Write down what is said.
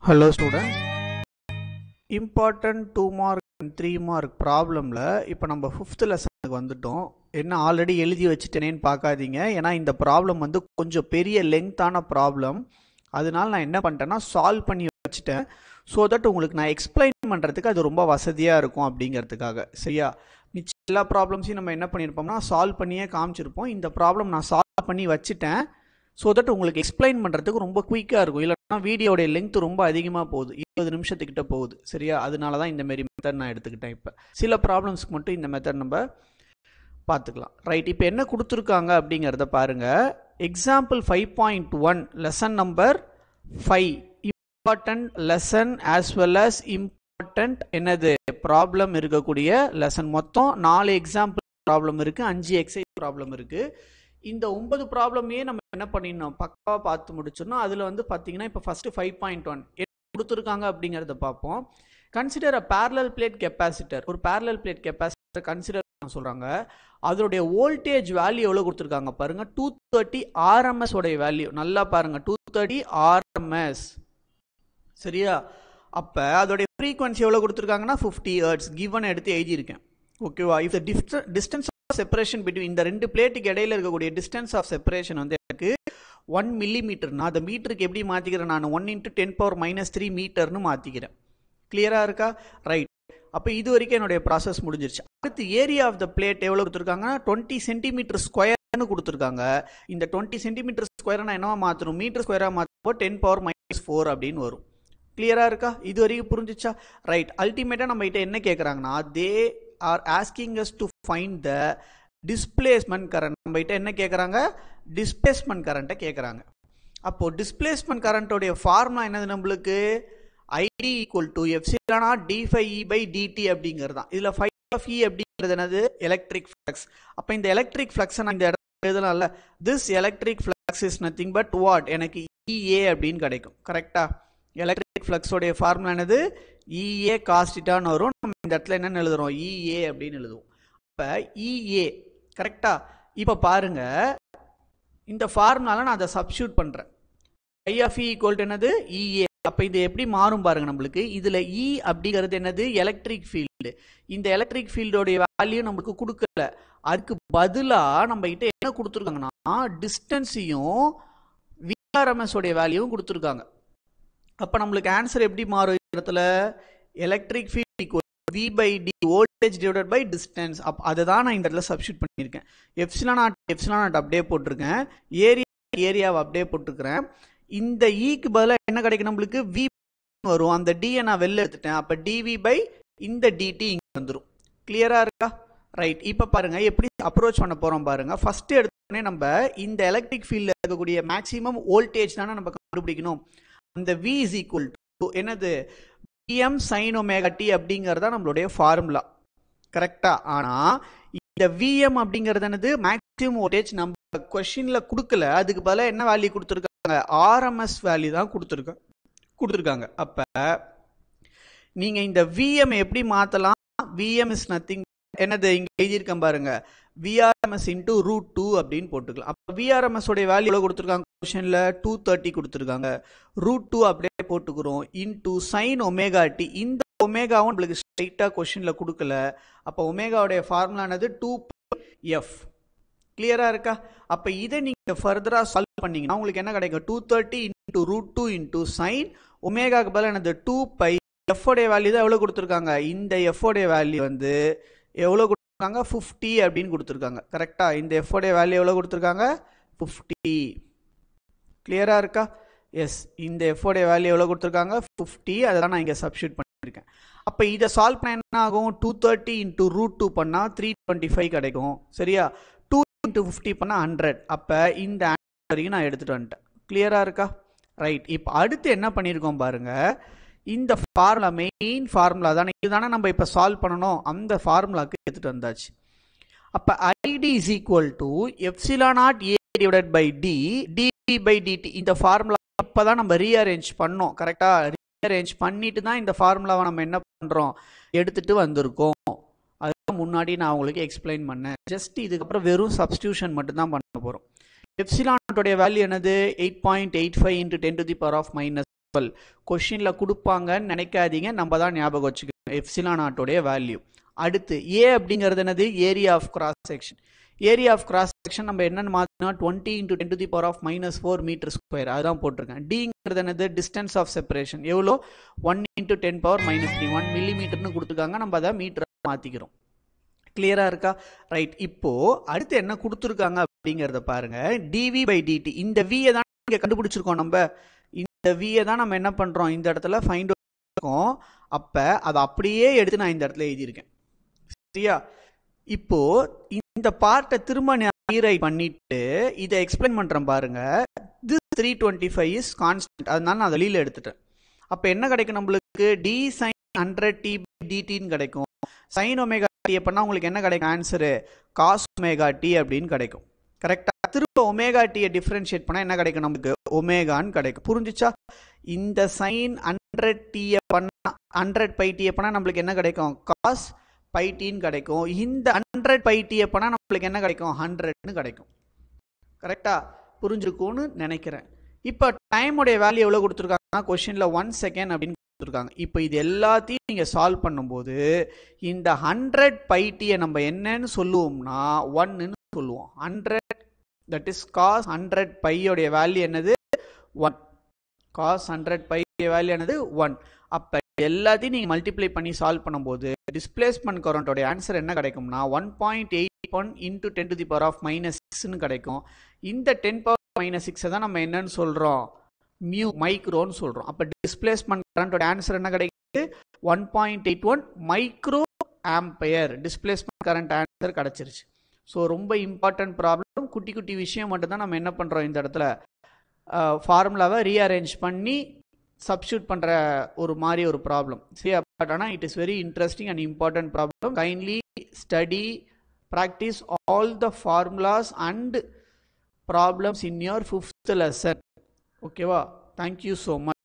Hello students, important 2 mark and 3 mark problemல இப்போ நம்ம 5th லெசனுக்கு வந்துட்டோம். என்ன ஆல்ரெடி எழுதி வச்சிட்டேனேன்னு பார்க்காதீங்க. ஏன்னா இந்த ப்ராப்ளம் வந்து கொஞ்சம் பெரிய லெங்தான ப்ராப்ளம். அதனால நான் என்ன பண்ணிட்டேன்னா சால்வ் பண்ணி வச்சிட்டேன். ஸோ தட் உங்களுக்கு நான் எக்ஸ்பிளைன் பண்ணுறதுக்கு அது ரொம்ப வசதியாக இருக்கும் அப்படிங்கிறதுக்காக. சரியா, மிச்ச எல்லா ப்ராப்ளம்ஸையும் நம்ம என்ன பண்ணியிருப்போம்னா சால்வ் பண்ணியே காமிச்சிருப்போம். இந்த ப்ராப்ளம் நான் சால்வ் பண்ணி வச்சுட்டேன். ஸோ தட் உங்களுக்கு எக்ஸ்பிளைன் பண்ணுறதுக்கு ரொம்ப குயிக்காக இருக்கும். இல்லைனா வீடியோடைய லெங்த் ரொம்ப அதிகமாக போகுது, 20 நிமிஷத்துக்கிட்ட போகுது. சரியா, அதனால தான் இந்த மாரி மெத்தட் நான் எடுத்துக்கிட்டேன். இப்போ சில ப்ராப்ளம்ஸ்க்கு மட்டும் இந்த மெத்தட் நம்ம பார்த்துக்கலாம். ரைட், இப்போ என்ன கொடுத்துருக்காங்க அப்படிங்கிறத பாருங்கள். Example 5.1 lesson number 5 important lesson as well as important என்னது ப்ராப்ளம் இருக்கக்கூடிய லெசன். மொத்தம் 4 எக்ஸாம்பிள் ப்ராப்ளம் இருக்குது, 5 எக்ஸசைஸ் ப்ராப்ளம் இருக்குது. இந்த 9 ப்ராப்ளமே நம்ம என்ன பண்ணிடணும் பக்காவாக பார்த்து முடிச்சிடணும். அதில் வந்து பார்த்தீங்கன்னா இப்போ ஃபஸ்ட்டு 5.1 என்ன கொடுத்துருக்காங்க அப்படிங்கிறத பார்ப்போம். Consider a parallel plate capacitor. ஒரு பேரலல் பிளேட் கெப்பாசிட்டர் கன்சிடர் சொல்கிறாங்க. அதோடைய வோல்டேஜ் வேல்யூ எவ்வளோ கொடுத்துருக்காங்க பாருங்கள், 230 RMS உடைய வேல்யூ. நல்லா பாருங்கள், 230 RMS. சரியா, அப்போ அதோடைய ஃப்ரீக்வன்சி எவ்வளோ கொடுத்துருக்காங்கன்னா 50 Hz கிவன் எடுத்து எழுதியிருக்கேன். ஓகேவா, if the distance separation between இந்த ரெண்டு பிளேட்டுக்கு இடையில இருக்கக்கூடிய டிஸ்டன்ஸ் ஆஃப் செப்பரேஷன் வந்து எனக்கு 1 மில்லிமீட்டர். நான் அதை மீட்டருக்கு எப்படி மாற்றிக்கிறேன், நான் 1 × 10⁻³ மீட்டர்னு மாற்றிக்கிறேன். கிளியராக இருக்கா? ரைட், அப்போ இது வரைக்கும் என்னுடைய ப்ராசஸ் முடிஞ்சிருச்சு. அடுத்து ஏரியா ஆஃப் த பிளேட் எவ்வளோ கொடுத்துருக்காங்கன்னா 20 சென்டிமீட்டர் ஸ்கொயர்னு கொடுத்துருக்காங்க. இந்த 20 சென்டிமீட்டர் ஸ்கொயரை நான் என்னவா மாற்றணும், மீட்டர் ஸ்கொயராக மாற்றப்போ 10⁻⁴ அப்படின்னு வரும். கிளியராக இருக்கா? இது வரைக்கும் புரிஞ்சிச்சா? ரைட், அல்டிமேட்டாக நம்ம கிட்ட என்ன கேட்குறாங்கன்னா தே are asking us to find the displacement current. நம்ம கிட்ட என்ன கேட்குறாங்க, டிஸ்பிளேஸ்மெண்ட் கரண்ட்டை கேட்குறாங்க. அப்போது டிஸ்பிளேஸ்மெண்ட் கரண்ட்டோடைய ஃபார்முலா என்னது நம்மளுக்கு, ID = ε0 d∅e/dt அப்படிங்கிறது தான். இதில் φ(e) அப்படிங்கிறது என்னது, எலக்ட்ரிக் ஃப்ளக்ஸ். அப்போ இந்த எலக்ட்ரிக் ஃப்ளக்ஸை நான் இந்த இடத்துல எழுதலாம்ல, this electric flux is nothing but what, எனக்கு EA அப்படின்னு கிடைக்கும். கரெக்டாக, எலக்ட்ரிக் ஃப்ளக்ஸோடைய ஃபார்முலா என்னது, EA cos θ வரும். நம்ம இந்த இடத்துல என்னென்னு எழுதுறோம், EA அப்படின்னு எழுதுவோம். இப்போ EA கரெக்டா. இப்போ பாருங்க, இந்த ஃபார்முலால நான் அதை சப்ஸ்டியூட் பண்ணுறேன். φ(e) என்னது, EA. அப்போ இது எப்படி மாறும் பாருங்க நம்மளுக்கு. இதில் E அப்படிங்கிறது என்னது, எலக்ட்ரிக் ஃபீல்டு. இந்த எலக்ட்ரிக் ஃபீல்டோடைய வேல்யூ நம்மளுக்கு கொடுக்கல. அதுக்கு பதிலாக நம்ம கிட்ட என்ன கொடுத்துருக்காங்கன்னா டிஸ்டன்ஸையும் VRMS உடைய வேல்யூவும் கொடுத்துருக்காங்க. அப்போ நம்மளுக்கு ஆன்சர் எப்படி மாறும் இடத்துல, electric field equal V/D voltage divided by distance. அதை தான் நான் இந்த இடத்துல சப்ஸ்டியூட் பண்ணியிருக்கேன். எப்சிலான் அப்படியே போட்டிருக்கேன், ஏரியாவை அப்படியே போட்டிருக்கிறேன். இந்த ஈக்கு பதிலாக என்ன கிடைக்கும் நம்மளுக்கு, V வரும். அந்த டியை நான் வெளில எடுத்துட்டேன். அப்போ dV/ இந்த dt இங்கே வந்துடும். கிளியராக இருக்கா? ரைட், இப்போ பாருங்க எப்படி அப்ரோச் பண்ண போகிறோம் பாருங்க. ஃபர்ஸ்ட் எடுத்தோடனே நம்ம இந்த எலக்ட்ரிக் ஃபீல்டில் இருக்கக்கூடிய மேக்ஸிமம் வோல்டேஜ் தானே நம்ம கண்டுபிடிக்கணும். அந்த V = என்னது, Vm sin ωt அப்படிங்கிறதா நம்மளுடைய ஃபார்முலா. கரெக்டா. ஆனால் இந்த Vm அப்படிங்கிறது என்னது, மேக்ஸிமம் வோல்டேஜ் நம்ம கொஸ்டின்ல கொடுக்கல. அதுக்கு பதிலாக என்ன வேல்யூ கொடுத்துருக்காங்க, RMS வேல்யூ தான் கொடுத்துருக்காங்க. அப்போ நீங்கள் இந்த Vm எப்படி மாற்றலாம், Vm is nothing என்னது, இங்கே எழுதியிருக்கேன் பாருங்க, VRMS × √2 அப்படின்னு போட்டுக்கலாம். அப்போ VRMS உடைய வேல்யூ எவ்வளோ கொடுத்துருக்காங்க கொஸ்டினில், 230 கொடுத்துருக்காங்க. √2 அப்படியே போட்டுக்கிறோம் இன்டூ sin ωt. இந்த ஒமேகாவும் நம்மளுக்கு ஸ்ட்ரைட்டாக கொஸ்டினில் கொடுக்கல. அப்போ ஒமேகாவுடைய ஃபார்முலானது 2πf. கிளியராக இருக்கா? அப்போ இதை நீங்கள் ஃபர்தராக சால்வ் பண்ணிங்கன்னா உங்களுக்கு என்ன கிடைக்கும், 230 × √2 × sin ஒமேகாவுக்கு பதிலாக என்னது 2π. F உடைய வேல்யூ தான் எவ்வளோ கொடுத்துருக்காங்க, இந்த F உடைய வேல்யூ வந்து எவ்வளோ கொடுத்துருக்காங்க, 50 அப்படின்னு கொடுத்துருக்காங்க. கரெக்டாக, இந்த F உடைய வேல்யூ எவ்வளோ கொடுத்துருக்காங்க, 50. கிளியராக இருக்கா? எஸ், இந்த F உடைய வேல்யூ எவ்வளோ கொடுத்துருக்காங்க, 50. அதெல்லாம் நான் இங்கே சப்ஸ்டியூட் பண்ணியிருக்கேன். அப்போ இதை சால்வ் பண்ண என்ன ஆகும், 230 × √2 பண்ணால் 325 கிடைக்கும். சரியா, 2 × 50 பண்ணால் 100. அப்போ இந்த ஆன்சர் வரைக்கும் நான் எடுத்துகிட்டு வந்துட்டேன். கிளியராக இருக்கா? ரைட், இப்போ அடுத்து என்ன பண்ணியிருக்கோம் பாருங்க. இந்த ஃபார்முலா மெயின் ஃபார்முலா தானே, இதுதானே நம்ம இப்போ சால்வ் பண்ணணும். அந்த ஃபார்முலாவுக்கு எடுத்துகிட்டு வந்தாச்சு. அப்போ ID = ε0 A/d dV/dt. இந்த ஃபார்முலா இப்போ தான் நம்ம ரீஅரேஞ்ச் பண்ணோம். கரெக்டாக, ரீஅரேஞ்ச் பண்ணிட்டு தான் இந்த ஃபார்முலாவை நம்ம என்ன பண்ணுறோம், எடுத்துகிட்டு வந்திருக்கோம். அதுக்கு முன்னாடி நான் உங்களுக்கு எக்ஸ்பிளைன் பண்ணேன். ஜஸ்ட் இதுக்கப்புறம் வெறும் சப்ஸ்டியூஷன் மட்டும்தான் பண்ண போகிறோம். எப்சிலானோடைய வேல்யூ என்னது, 8.85 × 10⁻⁻⁻. சிம்பிள். கொஷினில் கொடுப்பாங்கன்னு நினைக்காதீங்க, நம்ம தான் ஞாபகம் வச்சுக்கணும் எப்சிலான் நாட்டோடைய வேல்யூ. அடுத்து ஏ அப்படிங்கிறது என்னது? Area of cross section. Area of cross section நம்ம என்னன்னு மாற்றினா 20 × 10⁻⁻⁴ மீட்டர் ஸ்கொயர், அதுதான் போட்டிருக்கேன். டிங்கிறது என்னது? Distance of separation. எவ்வளோ? 1 × 10⁻³ 1 மில்லிமீட்டர்னு கொடுத்துருக்காங்க, நம்ம அதை மீட்டர் மாற்றிக்கிறோம். கிளியரா இருக்கா? ரைட். இப்போ அடுத்து என்ன கொடுத்துருக்காங்க அப்படிங்கிறத பாருங்க. dv/dt. இந்த v தான் இங்க கண்டுபிடிச்சிருக்கோம் நம்ம. இந்த v தான் நம்ம என்ன பண்றோம்? இந்த இடத்துல ஃபைண்ட் இருக்கோம். அப்ப அதை அப்படியே எடுத்து நான் இந்த இடத்துல எழுதியிருக்கேன். சரியா? இப்போ இந்த பார்ட்டை திரும்ப ரீரைட் பண்ணிட்டு இதை எக்ஸ்பிளைன் பண்றேன் பாருங்க. this 325 இஸ் கான்ஸ்டன்ட், அதனால நான் வெளியில எடுத்துட்டேன். அப்ப என்ன கிடைக்கும் நம்மளுக்கு? d sin 100t/dt கிடைக்கும். sin ஒமேகா டி பண்ணா உங்களுக்கு என்ன கிடைக்கும்? ஆன்சரு cos ஒமேகா டி அப்படின்னு கிடைக்கும். கரெக்டா? திரும்ப ஒமேகா டியை டிஃபரன்ஷியேட் பண்ணா என்ன கிடைக்கும்? நமக்கு ஒமேகான்னு கிடைக்கும். புரிஞ்சுச்சா? இந்த sin 100t பண்ணா 100πt பண்ணா நம்மளுக்கு என்ன கிடைக்கும்? cos πtன்னு கிடைக்கும். இந்த 100πt பண்ணா நம்மளுக்கு என்ன கிடைக்கும்? 100ன்னு கிடைக்கும். கரெக்டா? புரிஞ்சிருக்கும்னு நினைக்கிறேன். இப்போ டைமுடைய வேல்யூ எவ்வளவு கொடுத்துருக்காங்க? கொஸ்டின்ல 1 செகண்ட் அப்படின்னு கொடுத்துருக்காங்க. இப்போ இது எல்லாத்தையும் நீங்க சால்வ் பண்ணும்போது இந்த 100πt நம்ம என்னன்னு சொல்லுவோம்னா 1ன்னு சொல்லுவோம். 100 தட் இஸ் cos 100π உடைய வேல்யூ என்னது? 1. cos 100π வேல்யூ என்னது? 1. அப்ப எல்லாத்தையும் நீங்க மல்டிப்ளை பண்ணி சால்வ் பண்ணும்போது டிஸ்பிளேஸ்மென்ட் கரண்டோட ஆன்சர் என்ன கிடைக்கும்னா 1.81 × 10⁻⁻⁶ கிடைக்கும். இந்த 10⁻⁻⁶ தான் நம்ம என்னன்னு சொல்றோம்? மியூ மைக்ரோன்னு சொல்றோம். அப்ப டிஸ்பிளேஸ்மென்ட் கரண்டோட ஆன்சர் என்ன கிடைக்குது? 1.81 micro ampere displacement current answer கிடைச்சிருச்சு. ஸோ ரொம்ப இம்பார்ட்டன்ட் ப்ராப்ளம். குட்டி குட்டி விஷயம் மட்டும் தான் நம்ம என்ன பண்றோம் இந்த இடத்துல ஃபார்முலாவை ரீஅரேஞ்ச் பண்ணி சப்ஸ்டியூட் பண்ற ஒரு மாதிரி ஒரு ப்ராப்ளம். சரியா? பட் ஆனால் it is very interesting and important problem. Kindly study, practice all the formulas and problems in your 5th lesson. Okay, thank you so much.